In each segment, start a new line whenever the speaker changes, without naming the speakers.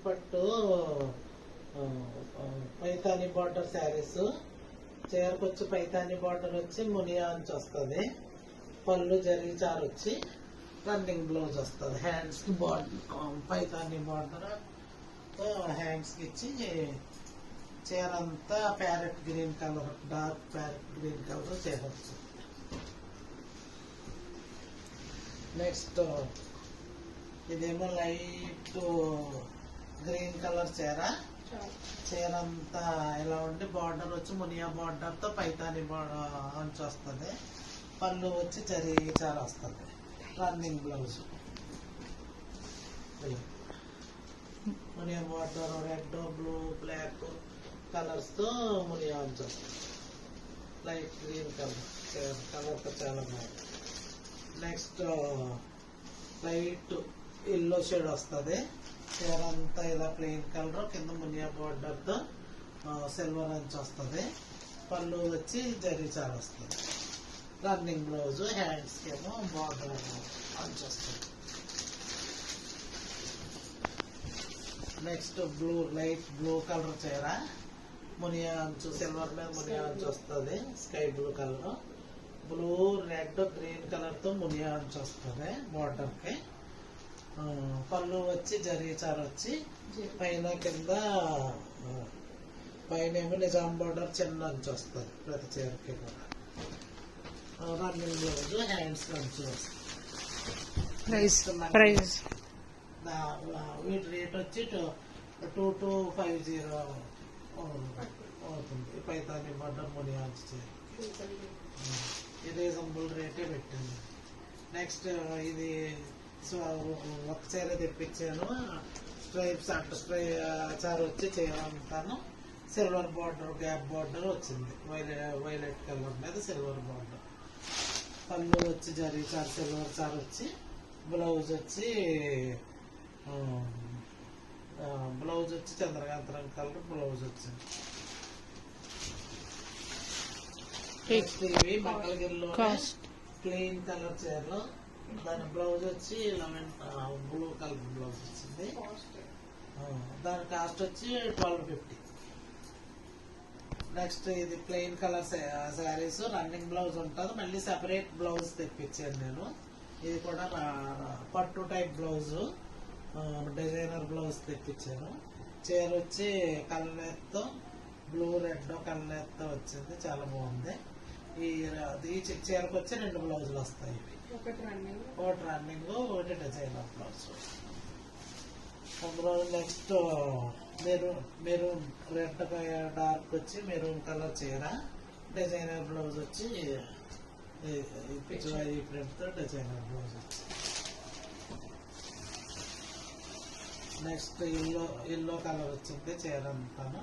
పట్టు పైతాని బార్డర్ శారీస్. చీరకు వచ్చి పైతాని బార్డర్ వచ్చి మునియా అంచు వస్తుంది. పళ్ళు జరీ చారు వచ్చి రన్నింగ్ బ్లౌజ్ వస్తుంది. హ్యాండ్స్ కి బార్డర్ పైతాని బార్డర్ హ్యాండ్స్ కి ఇచ్చి చీర అంతా parrot green colour, dark parrot green colour చీర వస్తుంది. నెక్స్ట్ ఇదేమో లైట్ గ్రీన్ కలర్ చీర. చీర అంతా ఇలా ఉండి బార్డర్ వచ్చి మునియా బార్డర్ తో పైతాని అంచు వస్తుంది. పళ్ళు వచ్చి జరీ చార వస్తుంది. రన్నింగ్ బ్లౌజ్ మునియా border red, blue, black colours తో మునియా అంచు వస్తుంది. లైట్ గ్రీన్ కలర్ కలర్ తో చాలా బాగుంది. నెక్స్ట్ లైట్ ఎల్లో షేడ్ వస్తుంది. చీర అంతా ఇలా ప్లెయిన్ కలర్, కింద మునియా బార్డర్ తో సిల్వర్ అంచు వస్తుంది. పళ్ళు వచ్చి జరీ చార వస్తుంది. రన్నింగ్ బ్లౌజ్, హ్యాండ్స్ ఏమో బార్డర్ అంచు వస్తుంది. Next blue, light blue colour చీర, మునియా అంచు సిల్వర్ మీద మునియా అంచు వస్తుంది. Sky blue colour, blue, red, green colour తో మునియా అంచు వస్తుంది బార్డర్ కి. పళ్ళు వచ్చి జరీ చార వచ్చి పైన కింద పైన ఏమో నిజాం బార్డర్ చిన్న అంచు వస్తుంది ప్రతి చీరకి కూడా. రన్నింగ్ బ్లౌజ్, హ్యాండ్స్ అంచు వస్తుంది. వీటి రేట్ వచ్చి 2250 అవుతుంది. పైతాని బార్డర్ మునియా అంచు చీర ఇది రీజనబుల్ రేటే పెట్టింది. నెక్స్ట్ ఇది ఒక చీర తెప్పించాను. స్ట్రైప్స్ అంటే చార వచ్చి చీర అంతాను సిల్వర్ బార్డర్, గ్యాప్ బార్డర్ వచ్చింది. వైలెట్ కలర్ మీద సిల్వర్ బార్డర్. పళ్ళు వచ్చి జరీ చార సిల్వర్ చార వచ్చి బ్లౌజ్ వచ్చి చంద్రకాంతరం కలర్ బ్లౌజ్ వచ్చింది. ఇవి మంగళగిరిలో ప్లెయిన్ కలర్ చీరలు. దాని బ్లౌజ్ వచ్చి బ్లూ కలర్ బ్లౌజ్ వచ్చింది. దాని కాస్ట్ వచ్చి 1250. నెక్స్ట్ ఇది plain colour saris, running blouse ఉంటుంది. మళ్ళీ సెపరేట్ బ్లౌజ్ తెప్పించాను నేను. ఇది కూడా పట్టు టైప్ బ్లౌజ్, డిజైనర్ బ్లౌజ్ తెప్పించాను. చీర వచ్చి కల్నేత్తో బ్లూ, రెడ్ కల్నేత్తో వచ్చింది. చాలా బాగుంది. ఈ చీరకు వచ్చి 2 బ్లౌజులు వస్తాయి. ఒకటి రన్నింగ్, ఒకటి డిజైనర్ బ్లౌజ్. అందులో నెక్స్ట్ మెరూన్ రెడ్ డార్క్ వచ్చి మెరూన్ కలర్ చీర, డిజైనర్ బ్లౌజ్ వచ్చి పిచ్వాయి ప్రింట్ తో డిజైనర్ బ్లౌజ్ వచ్చి. నెక్స్ట్ ఎల్లో కలర్ వచ్చింది చీర అంతాను.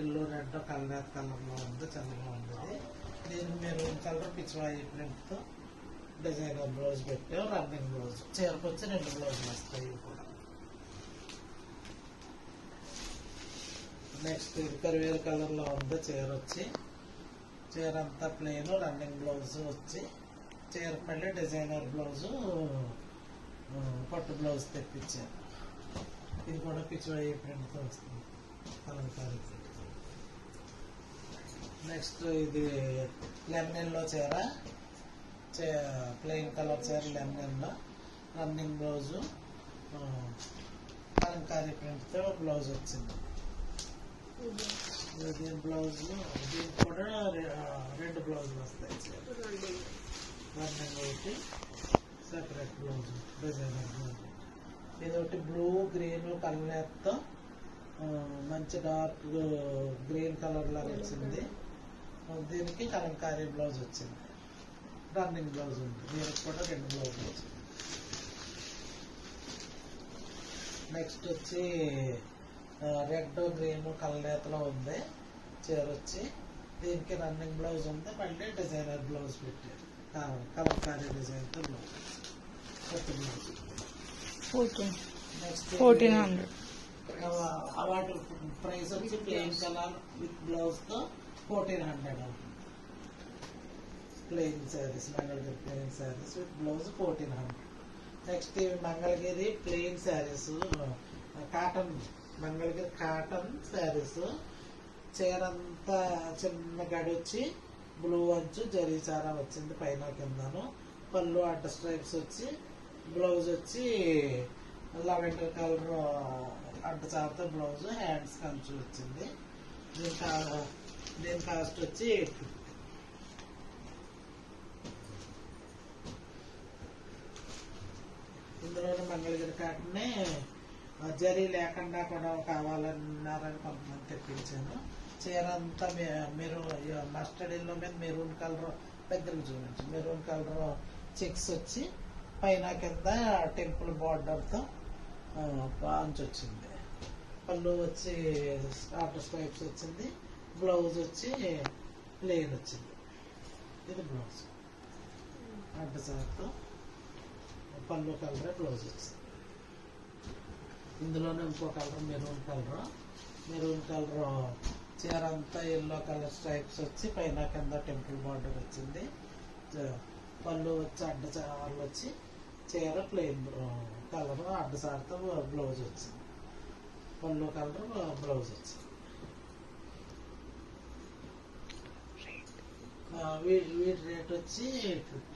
ఎల్లో, రెడ్ కలర్ కలర్ లో ఉంది. చాలా బాగుంది. దీనికి మెరూన్ కలర్ పిచ్వాయి ప్రింట్ తో డిజైనర్ బ్లౌజ్ పెట్టాం. Running blouse. చీరకు వచ్చి 2 బ్లౌజులు వస్తాయి కూడా. నెక్స్ట్ ఇది కరివేరు కలర్ లో ఉంది చీర వచ్చి. చీర అంతా ప్లెయిన్, రన్నింగ్ బ్లౌజ్ వచ్చి చీరకు మళ్ళీ డిజైనర్ బ్లౌజ్, పట్టు బ్లౌజ్ తెప్పించాను. ఇది కూడా పిచ్వాయి ప్రింట్ తో వస్తుంది. అలంకారీ. నెక్స్ట్ ఇది లెమన్ లో చీర, ప్లెయిన్ కలర్ చీర లెమన్ లో, రన్నింగ్ బ్లౌజ్, అలంకారీ ప్రింట్ తో బ్లౌజ్ వచ్చింది. దీని బ్లౌజ్, దీనికి కూడా 2 బ్లౌజులు వస్తాయి. రన్నింగ్ ఒకటి, సెపరేట్ బ్లౌజ్, డిజైనర్ బ్లౌజ్. ఇది ఒకటి బ్లూ, గ్రీన్ కలర్తో మంచి డార్క్ గ్రీన్ కలర్ లాగా వచ్చింది. దీనికి కలంకారీ బ్లౌజ్ వచ్చింది. రన్నింగ్ బ్లౌజ్ ఉంది. దీనికి కూడా 2 బ్లౌజులు వచ్చింది. నెక్స్ట్ వచ్చి రెడ్, గ్రీన్ కలనేతలో ఉంది చీర వచ్చి. దీనికి రన్నింగ్ బ్లౌజ్ ఉంది. మళ్ళీ డిజైనర్ బ్లౌజ్ పెట్టారు. కలంకారీ డిజైన్ తో బ్లౌజ్. నెక్స్ట్ 1400. వాటి ప్రైస్ వచ్చి ప్లెయిన్ కలర్ విత్ బ్లౌజ్ తో 1400 అవుతుంది. Plain saris, Mangalagiri plain saris with blouse 1400. Next ఇవి Mangalagiri plain saris, cotton Mangalagiri cotton saris. చీర అంతా చిన్న గడి వచ్చి బ్లూ అంచు జరీ చారా వచ్చింది పైన కిందను. పళ్ళు అడ్డ స్ట్రైప్స్ వచ్చి, బ్లౌజ్ వచ్చి లెవెండర్ కలర్ అడ్డ చారతో బ్లౌజ్, హ్యాండ్స్ కంచు వచ్చింది. దీని కాస్ట్ వచ్చి 850. ఇందులోనే మంగళగిరి కాటనే జరీ లేకుండా కూడా కావాలన్నారని కొంతమంది తెప్పించాను. చీర అంతా మస్టర్డ్ ఎల్లో మీద మెరూన్ కలర్, దగ్గరికి చూడండి, మెరూన్ కలర్ చెక్స్ వచ్చి పైన కింద టెంపుల్ బార్డర్తో పాంచ్ వచ్చింది. పళ్ళు వచ్చి ఆటర్ స్ట్రైప్స్ వచ్చింది. బ్లౌజ్ వచ్చి ప్లెయిన్ వచ్చింది. ఇది బ్లౌజ్ అడ్డ చార్తో పళ్ళు కలర్ బ్లౌజ్ వచ్చింది. ఇందులోనే ఇంకో కలర్ మెరూన్ కలర్ చీర అంతా ఎల్లో కలర్ స్ట్రైప్స్ వచ్చి పైన కింద టెంపుల్ బార్డర్ వచ్చింది. పళ్ళు వచ్చి అడ్డ చార్లు వచ్చి చీర ప్లెయిన్ కలర్ అడ్డ చార్తో బ్లౌజ్ వచ్చింది. పళ్ళు కలర్ బ్లౌజ్ వచ్చింది. వీటి రేట్ వచ్చి 850.